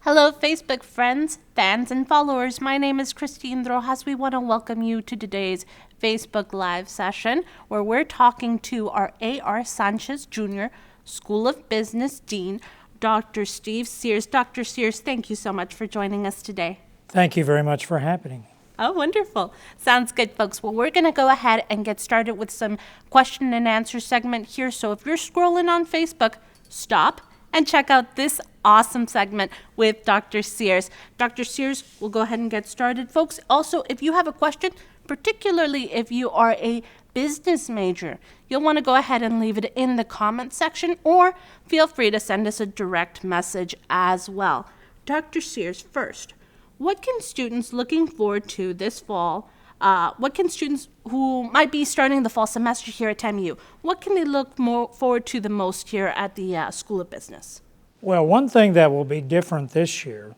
Hello, Facebook friends, fans, and followers. My name is Christine Rojas. We want to welcome you to today's Facebook Live session where we're talking to our A.R. Sanchez Jr. School of Business Dean, Dr. Steve Sears. Dr. Sears, thank you so much for joining us today. Thank you very much for happening. Oh, wonderful. Sounds good, folks. Well, we're going to go ahead and get started with some question and answer segment here. So if you're scrolling on Facebook, stop and check out this awesome segment with Dr. Sears. Dr. Sears, we'll go ahead and get started, folks. Also, if you have a question, particularly if you are a business major, you'll want to go ahead and leave it in the comment section, or feel free to send us a direct message as well. Dr. Sears, first, what can students looking forward to this fall, what can students who might be starting the fall semester here at TAMU, what can they look more forward to the most here at the School of Business? Well, one thing that will be different this year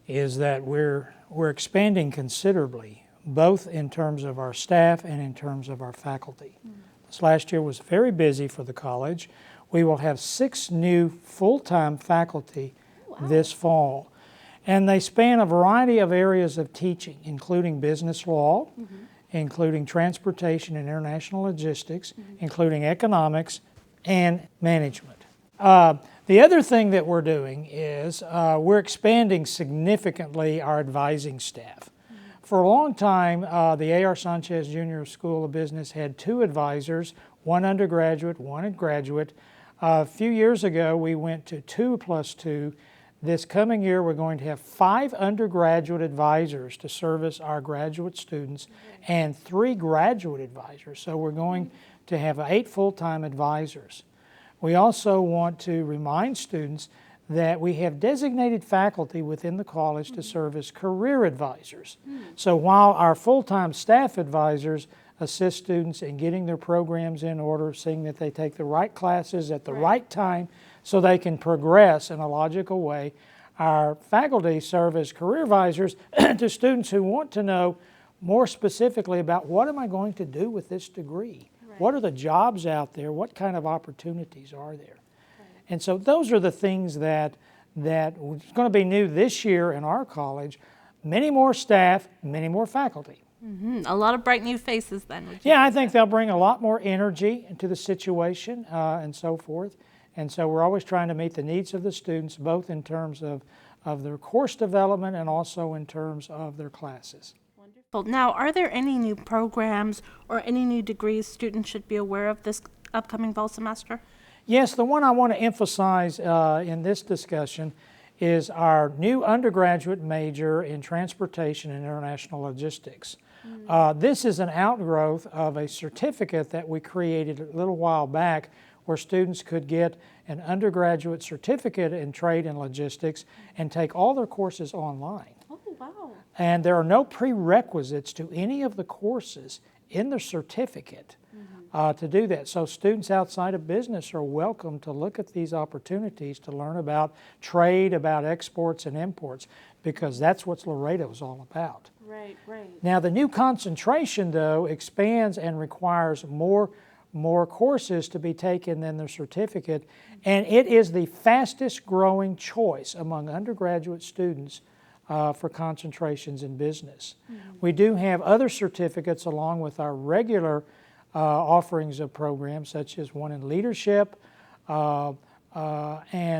is that we're expanding considerably, both in terms of our staff and in terms of our faculty. This last year was very busy for the college. We will have 6 new full-time faculty this fall. And they span a variety of areas of teaching, including business law, including transportation and international logistics, including economics and management. The other thing that we're doing is we're expanding significantly our advising staff. For a long time, the A.R. Sanchez Jr. School of Business had 2 advisors, 1 undergraduate, 1 graduate. A few years ago, we went to 2 plus 2. This coming year, we're going to have 5 undergraduate advisors to service our graduate students and 3 graduate advisors. So we're going to have 8 full-time advisors. We also want to remind students that we have designated faculty within the college to serve as career advisors. So while our full-time staff advisors assist students in getting their programs in order, seeing that they take the right classes at the right time so they can progress in a logical way, our faculty serve as career advisors to students who want to know more specifically about what am I going to do with this degree? What are the jobs out there? What kind of opportunities are there? And so those are the things that is going to be new this year in our college. Many more staff, many more faculty. A lot of bright new faces then. Yeah, I think they'll bring a lot more energy into the situation and so forth. And so we're always trying to meet the needs of the students, both in terms of their course development and also in terms of their classes. Wonderful. Now, are there any new programs or any new degrees students should be aware of this upcoming fall semester? Yes, the one I want to emphasize in this discussion is our new undergraduate major in transportation and international logistics. This is an outgrowth of a certificate that we created a little while back where students could get an undergraduate certificate in trade and logistics and take all their courses online. Oh, wow. And there are no prerequisites to any of the courses in the certificate to do that. So students outside of business are welcome to look at these opportunities to learn about trade, about exports and imports, because that's what Laredo is all about. Right. Now the new concentration, though, expands and requires more courses to be taken than the certificate, and it is the fastest growing choice among undergraduate students for concentrations in business. We do have other certificates along with our regular offerings of programs, such as one in leadership and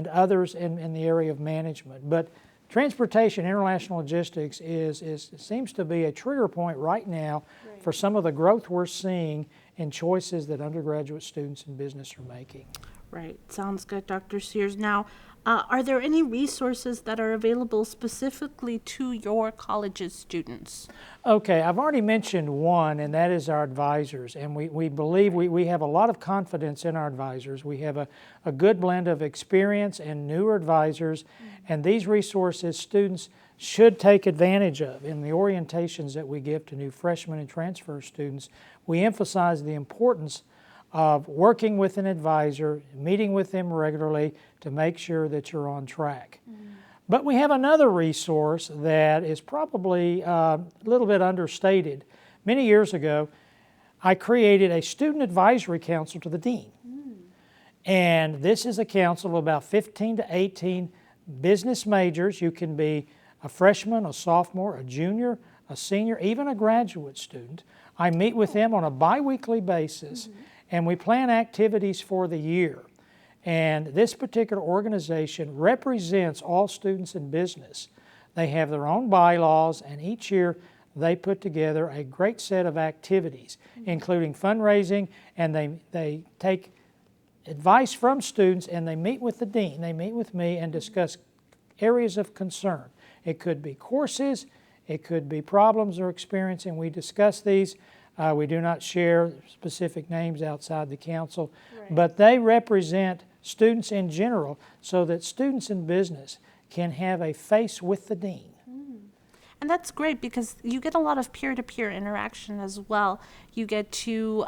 others in the area of management. But transportation, international logistics seems to be a trigger point right now for some of the growth we're seeing in choices that undergraduate students in business are making. Right. Sounds good, Dr. Sears. Now, are there any resources that are available specifically to your college's students? Okay, I've already mentioned one, and that is our advisors. And we believe we have a lot of confidence in our advisors. We have a good blend of experience and newer advisors, and these resources students should take advantage of. In the orientations that we give to new freshmen and transfer students, we emphasize the importance of working with an advisor, meeting with them regularly to make sure that you're on track. But we have another resource that is probably a little bit understated. Many years ago, I created a student advisory council to the dean. And this is a council of about 15 to 18 business majors. You can be a freshman, a sophomore, a junior, a senior, even a graduate student. I meet with them on a biweekly basis, and we plan activities for the year. And this particular organization represents all students in business. They have their own bylaws, and each year they put together a great set of activities, including fundraising, and they take advice from students, and they meet with the dean, they meet with me, and discuss areas of concern. It could be courses, it could be problems they're experiencing. We discuss these. We do not share specific names outside the council, but they represent students in general so that students in business can have a face with the dean. And that's great because you get a lot of peer-to-peer interaction as well. You get to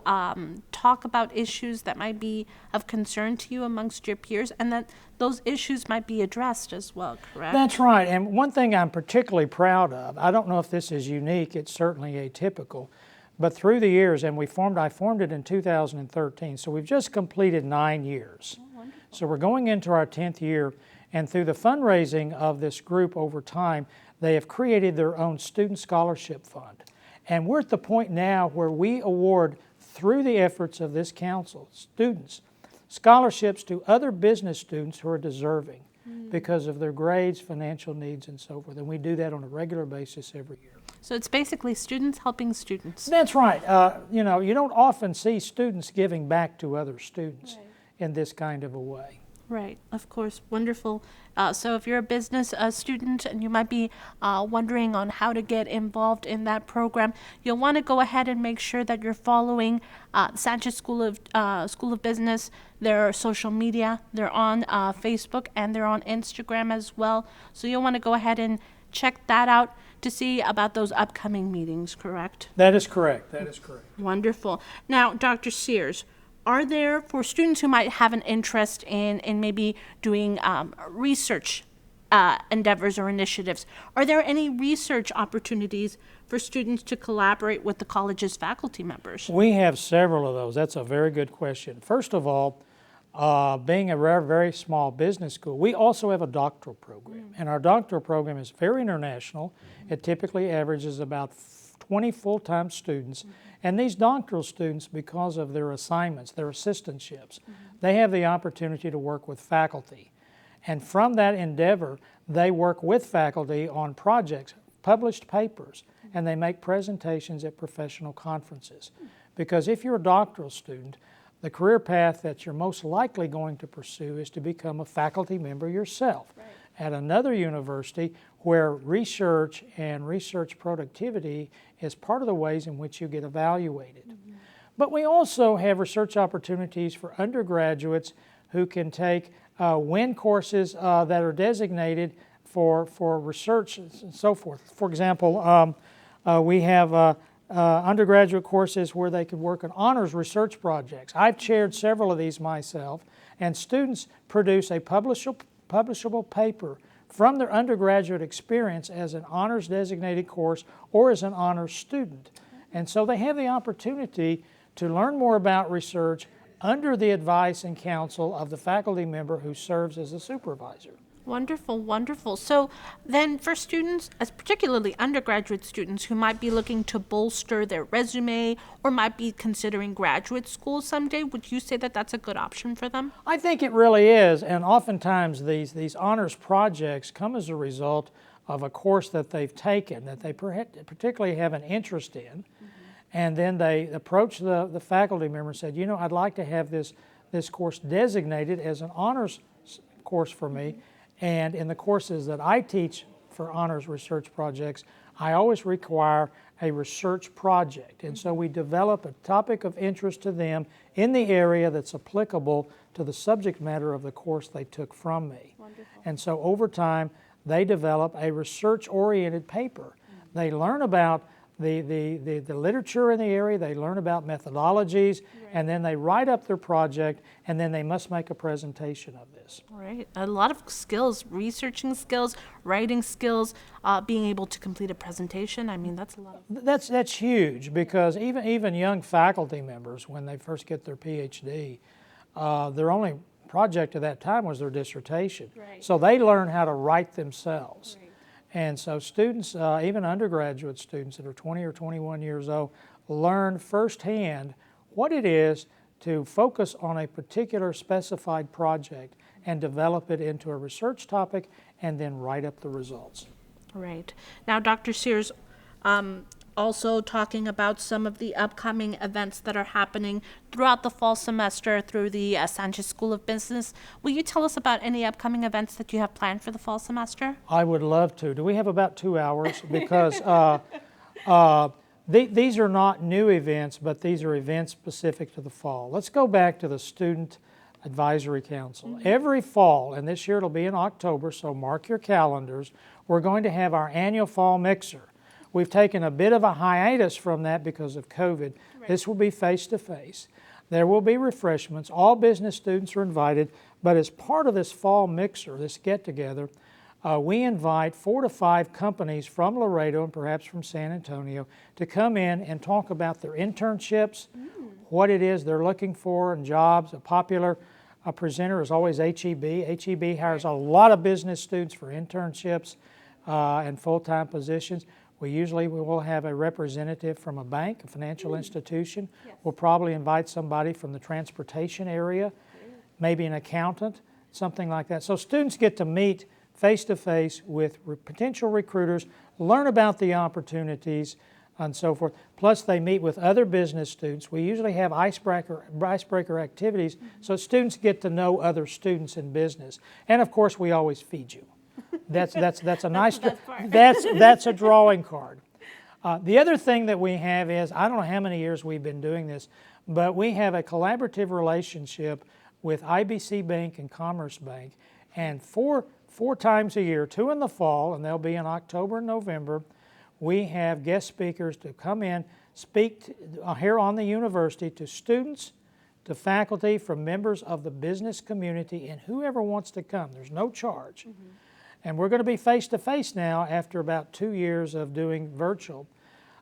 talk about issues that might be of concern to you amongst your peers, and that those issues might be addressed as well, correct? That's right. And one thing I'm particularly proud of, I don't know if this is unique, it's certainly atypical, but through the years, and I formed it in 2013, so we've just completed 9 years. Oh, wonderful. So we're going into our 10th year, and through the fundraising of this group over time, they have created their own student scholarship fund. And we're at the point now where we award, through the efforts of this council, students scholarships to other business students who are deserving because of their grades, financial needs, and so forth. And we do that on a regular basis every year. So it's basically students helping students. That's right. You know, you don't often see students giving back to other students in this kind of a way. Right, of course, wonderful. So if you're a business student and you might be wondering on how to get involved in that program, you'll want to go ahead and make sure that you're following Sanchez School of Business, their social media. They're on Facebook and they're on Instagram as well. So you'll want to go ahead and check that out to see about those upcoming meetings, correct? That is correct. That is correct. Wonderful. Now, Dr. Sears, are there, for students who might have an interest in maybe doing research endeavors or initiatives, are there any research opportunities for students to collaborate with the college's faculty members? We have several of those. That's a very good question. First of all, being a very small business school, we also have a doctoral program. And our doctoral program is very international. It typically averages about 20 full-time students. And these doctoral students, because of their assignments, their assistantships, they have the opportunity to work with faculty. And from that endeavor, they work with faculty on projects, published papers, and they make presentations at professional conferences. Because if you're a doctoral student, the career path that you're most likely going to pursue is to become a faculty member yourself at another university where research and research productivity is part of the ways in which you get evaluated. But we also have research opportunities for undergraduates who can take WIN courses that are designated for research and so forth. For example, we have undergraduate courses where they could work on honors research projects. I've chaired several of these myself, and students produce a publishable paper from their undergraduate experience as an honors designated course or as an honors student. And so they have the opportunity to learn more about research under the advice and counsel of the faculty member who serves as a supervisor. Wonderful, wonderful. So then for students, as particularly undergraduate students who might be looking to bolster their resume or might be considering graduate school someday, would you say that that's a good option for them? I think it really is, and oftentimes these honors projects come as a result of a course that they've taken that they particularly have an interest in, and then they approach the faculty member and said, you know, I'd like to have this course designated as an honors course for me. And in the courses that I teach for honors research projects, I always require a research project. And so we develop a topic of interest to them in the area that's applicable to the subject matter of the course they took from me. Wonderful. And so over time, they develop a research-oriented paper. They learn about the literature in the area, they learn about methodologies, and then they write up their project, and then they must make a presentation of this. Right. A lot of skills, researching skills, writing skills, being able to complete a presentation. I mean, that's a lot. That's huge, because even young faculty members, when they first get their PhD, they're only project at that time was their dissertation. Right. So they learn how to write themselves. Right. And so students, even undergraduate students that are 20 or 21 years old, learn firsthand what it is to focus on a particular specified project and develop it into a research topic and then write up the results. Right. Now, Dr. Sears, also talking about some of the upcoming events that are happening throughout the fall semester through the Sanchez School of Business. Will you tell us about any upcoming events that you have planned for the fall semester? I would love to. Do we have about 2 hours? Because these are not new events, but these are events specific to the fall. Let's go back to the Student Advisory Council. Mm-hmm. Every fall, and this year it'll be in October, so mark your calendars, we're going to have our annual fall mixer. We've taken a bit of a hiatus from that because of COVID. Right. This will be face-to-face. There will be refreshments. All business students are invited, but as part of this fall mixer, this get-together, we invite 4 to 5 companies from Laredo and perhaps from San Antonio to come in and talk about their internships, what it is they're looking for in jobs. A popular presenter is always HEB. HEB hires a lot of business students for internships and full-time positions. We will have a representative from a bank, a financial institution. Yes. We'll probably invite somebody from the transportation area, maybe an accountant, something like that. So students get to meet face-to-face with potential recruiters, learn about the opportunities, and so forth. Plus, they meet with other business students. We usually have icebreaker activities, so students get to know other students in business. And of course, we always feed you. That's a nice. That's a drawing card. The other thing that we have is, I don't know how many years we've been doing this, but we have a collaborative relationship with IBC Bank and Commerce Bank, and four times a year, 2 in the fall, and they'll be in October and November, we have guest speakers to come in, speak here on the university to students, to faculty, from members of the business community, and whoever wants to come. There's no charge. Mm-hmm. And we're going to be face-to-face now after about 2 years of doing virtual,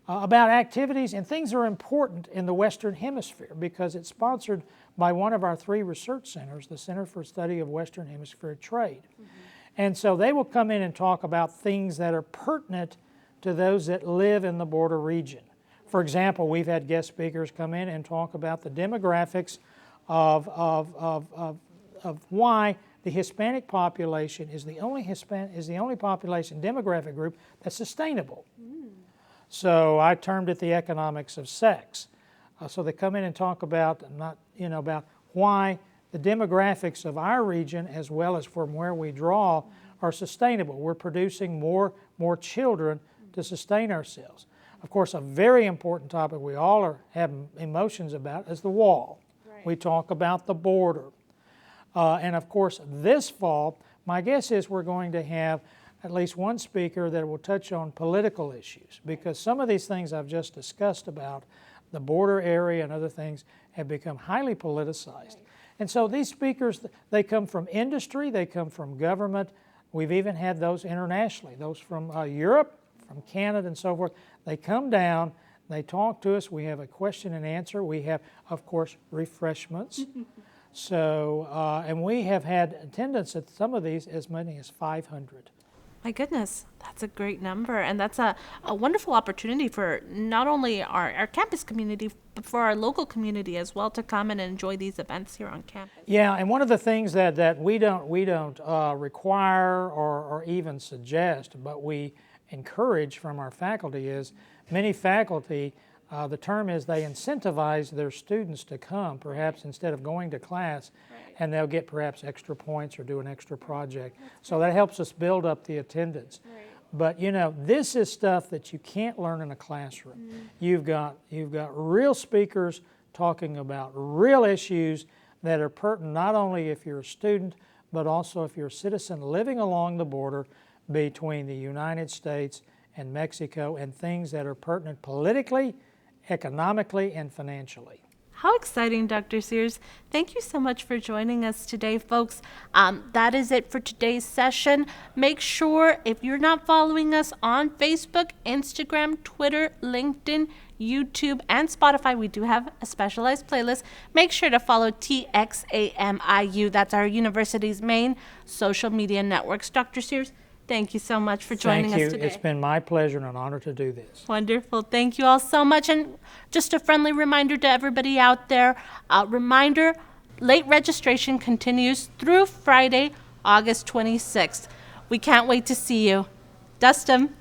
about activities and things that are important in the Western Hemisphere, because it's sponsored by one of our 3 research centers, the Center for Study of Western Hemisphere Trade. Mm-hmm. And so they will come in and talk about things that are pertinent to those that live in the border region. For example, we've had guest speakers come in and talk about the demographics of why the Hispanic population is the only population demographic group that's sustainable. Mm. So I termed it the economics of sex. So they come in and talk about about why the demographics of our region, as well as from where we draw, are sustainable. We're producing more children to sustain ourselves. Of course, a very important topic we all have emotions about is the wall. Right. We talk about the border. And of course, this fall, my guess is we're going to have at least one speaker that will touch on political issues, because some of these things I've just discussed about the border area and other things have become highly politicized. Right. And so these speakers, they come from industry, they come from government. We've even had those internationally, those from Europe, from Canada and so forth. They come down, they talk to us, we have a question and answer. We have, of course, refreshments. So, and we have had attendance at some of these as many as 500. My goodness, that's a great number. And that's a wonderful opportunity for not only our campus community, but for our local community as well to come and enjoy these events here on campus. Yeah, and one of the things that we don't require or even suggest, but we encourage from our faculty is, many faculty, the term is they incentivize their students to come, perhaps instead of going to class, and they'll get perhaps extra points or do an extra project. So that helps us build up the attendance. Right. But this is stuff that you can't learn in a classroom. Mm. You've got real speakers talking about real issues that are pertinent not only if you're a student, but also if you're a citizen living along the border between the United States and Mexico, and things that are pertinent politically, economically, and financially. How exciting, Dr. Sears. Thank you so much for joining us today, folks. That is it for today's session. Make sure, if you're not following us on Facebook, Instagram, Twitter, LinkedIn, YouTube, and Spotify. We do have a specialized playlist. Make sure to follow TXAMIU. That's our university's main social media networks. Dr. Sears, thank you so much for joining Thank you. us today. It's been my pleasure and an honor to do this. Wonderful. Thank you all so much. And just a friendly reminder to everybody out there, late registration continues through Friday, August 26th. We can't wait to see you. Dust 'em.